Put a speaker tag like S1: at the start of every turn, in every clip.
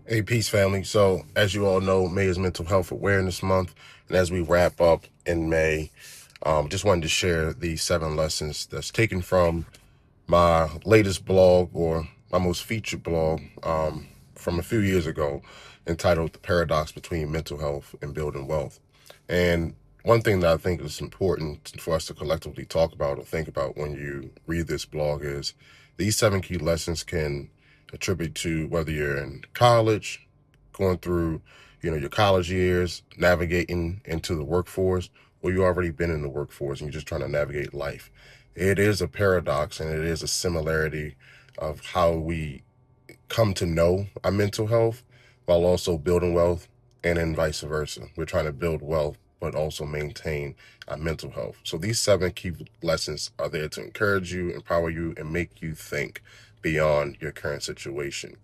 S1: Hey, peace, family. So, as you all know, May is Mental Health Awareness Month. And as we wrap up in May, just wanted to share these 7 lessons that's taken from my latest blog or my most featured blog from a few years ago entitled The Paradox Between Mental Health and Building Wealth. And one thing that I think is important for us to collectively talk about or think about when you read this blog is these 7 key lessons can attribute to whether you're in college, going through, your college years, navigating into the workforce, or you already been in the workforce and you're just trying to navigate life. It is a paradox and it is a similarity of how we come to know our mental health while also building wealth, and then vice versa. We're trying to build wealth but also maintain our mental health. So these 7 key lessons are there to encourage you, empower you, and make you think beyond your current situation.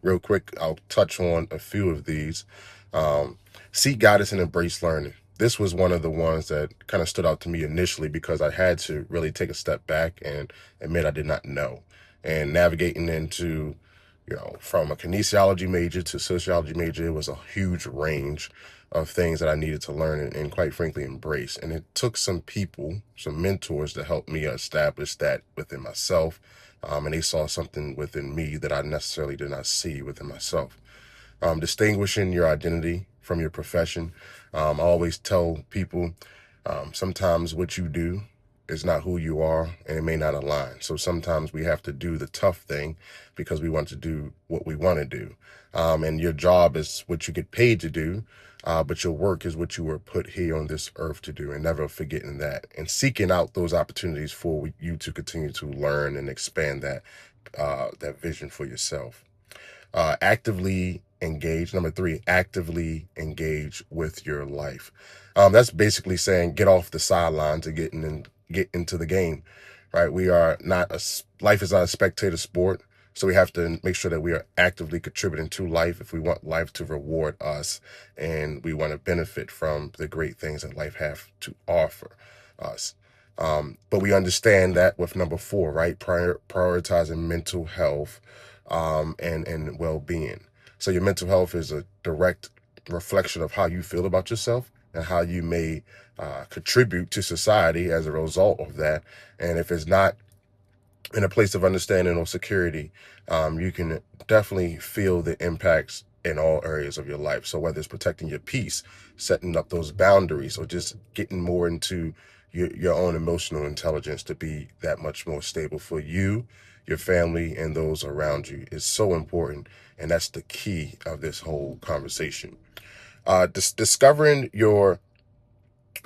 S1: Real quick, I'll touch on a few of these. Seek guidance and embrace learning. This was one of the ones that kind of stood out to me initially because I had to really take a step back and admit I did not know. And navigating into, from a kinesiology major to sociology major, it was a huge range of things that I needed to learn and quite frankly embrace. And it took some people, some mentors to help me establish that within myself. And they saw something within me that I necessarily did not see within myself. Distinguishing your identity from your profession. I always tell people sometimes what you do is not who you are and it may not align. So sometimes we have to do the tough thing because we want to do what we want to do. And your job is what you get paid to do, but your work is what you were put here on this earth to do, and never forgetting that and seeking out those opportunities for you to continue to learn and expand that vision for yourself. Actively engage. Number 3, actively engage with your life. That's basically saying get off the sidelines and get into the game, right? We are not life is not a spectator sport. So we have to make sure that we are actively contributing to life if we want life to reward us and we want to benefit from the great things that life have to offer us. But we understand that with number 4, right? Prioritizing mental health and well-being. So your mental health is a direct reflection of how you feel about yourself and how you may contribute to society as a result of that. And if it's not in a place of understanding or security, you can definitely feel the impacts in all areas of your life. So whether it's protecting your peace, setting up those boundaries, or just getting more into your own emotional intelligence to be that much more stable for you, your family, and those around you is so important. And that's the key of this whole conversation. Discovering your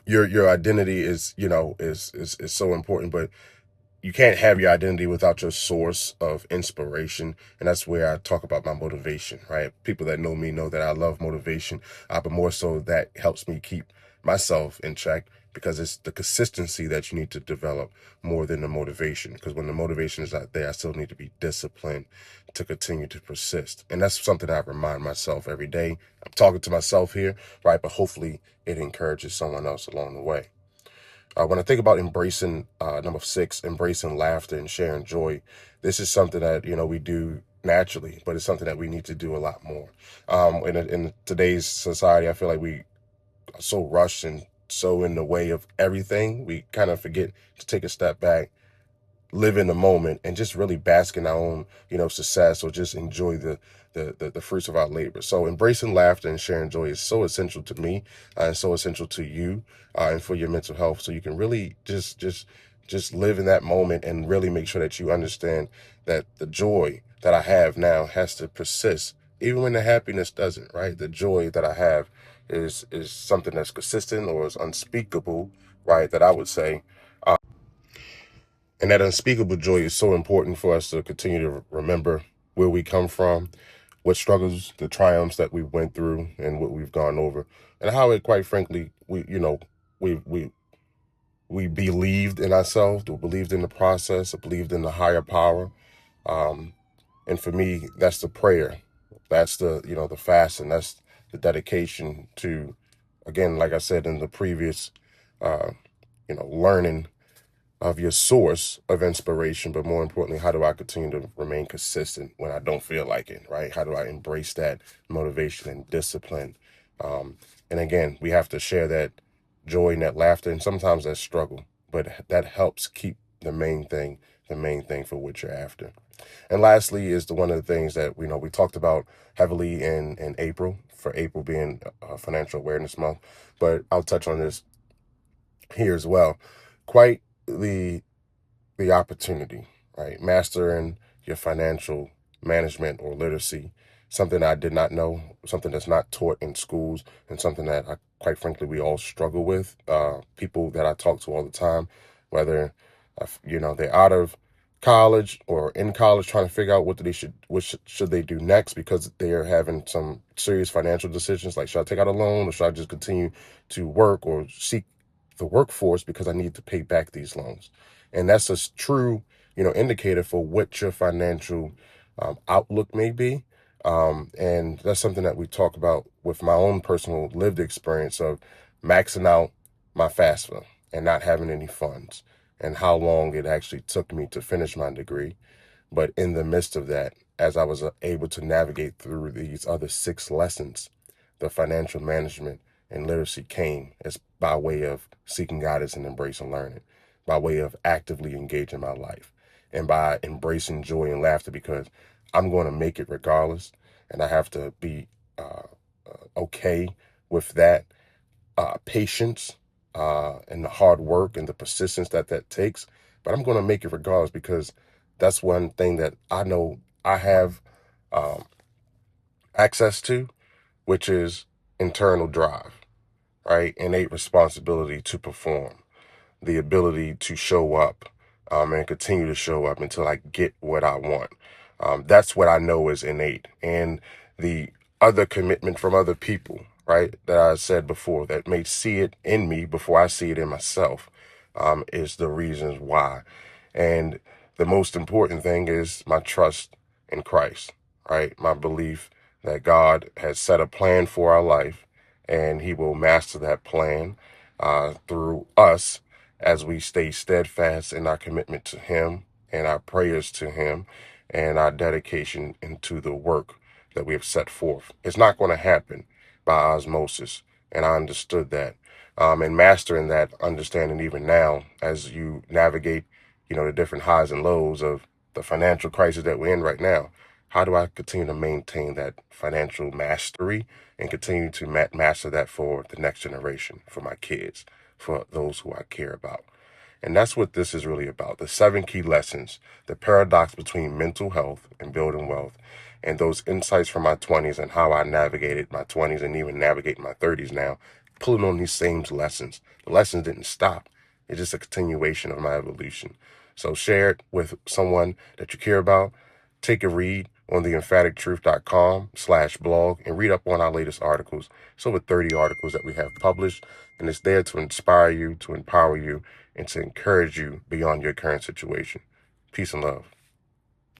S1: identity is so important, but you can't have your identity without your source of inspiration. And that's where I talk about my motivation, right? People that know me know that I love motivation, but more so that helps me keep myself in check because it's the consistency that you need to develop more than the motivation. Because when the motivation is not there, I still need to be disciplined to continue to persist. And that's something I remind myself every day. I'm talking to myself here, right? But hopefully it encourages someone else along the way. When I think about embracing, number 6, embracing laughter and sharing joy, this is something that, we do naturally, but it's something that we need to do a lot more. In today's society, I feel like we are so rushed and so in the way of everything, we kind of forget to take a step back, live in the moment, and just really bask in our own, success, or just enjoy the fruits of our labor. So embracing laughter and sharing joy is so essential to me, and so essential to you, and for your mental health. So you can really just live in that moment and really make sure that you understand that the joy that I have now has to persist, even when the happiness doesn't, right? The joy that I have is something that's consistent or is unspeakable, right? That I would say. And that unspeakable joy is so important for us to continue to remember where we come from, what struggles, the triumphs that we went through, and what we've gone over, and how it, quite frankly, we we we believed in ourselves, or believed in the process, or believed in the higher power. Um, and for me, that's the prayer, that's the fast, and that's the dedication to, again, like I said in the previous, learning of your source of inspiration, but more importantly, how do I continue to remain consistent when I don't feel like it, right? How do I embrace that motivation and discipline? And again, we have to share that joy and that laughter, and sometimes that struggle, but that helps keep the main thing for what you're after. And lastly is one of the things that we talked about heavily in April, for April being Financial Awareness Month, but I'll touch on this here as well. Quite the opportunity, right? Mastering your financial management or literacy, something I did not know, something that's not taught in schools, and something that quite frankly, we all struggle with. People that I talk to all the time, whether they're out of college or in college, trying to figure out what should they do next, because they are having some serious financial decisions, like should I take out a loan, or should I just continue to work or seek the workforce because I need to pay back these loans. And that's a true, indicator for what your financial outlook may be. And that's something that we talk about with my own personal lived experience of maxing out my FAFSA and not having any funds, and how long it actually took me to finish my degree. But in the midst of that, as I was able to navigate through these other 6 lessons, the financial management and literacy came as by way of seeking guidance and embracing learning, by way of actively engaging my life, and by embracing joy and laughter, because I'm going to make it regardless, and I have to be okay with that patience and the hard work and the persistence that takes. But I'm going to make it regardless, because that's one thing that I know I have um, access to, which is internal drive, right? Innate responsibility to perform, the ability to show up, and continue to show up until I get what I want. That's what I know is innate. And the other commitment from other people, right, that I said before, that may see it in me before I see it in myself, is the reasons why. And the most important thing is my trust in Christ, right? My belief that God has set a plan for our life, and he will master that plan through us as we stay steadfast in our commitment to him and our prayers to him and our dedication into the work that we have set forth. It's not going to happen by osmosis. And I understood that. And mastering that understanding even now, as you navigate, the different highs and lows of the financial crisis that we're in right now. How do I continue to maintain that financial mastery and continue to master that for the next generation, for my kids, for those who I care about? And that's what this is really about. The 7 key lessons, the paradox between mental health and building wealth, and those insights from my 20s and how I navigated my 20s and even navigate my 30s now, pulling on these same lessons. The lessons didn't stop. It's just a continuation of my evolution. So share it with someone that you care about. Take a read on the emphatictruth.com/blog and read up on our latest articles. It's over 30 articles that we have published, and it's there to inspire you, to empower you, and to encourage you beyond your current situation. Peace and love.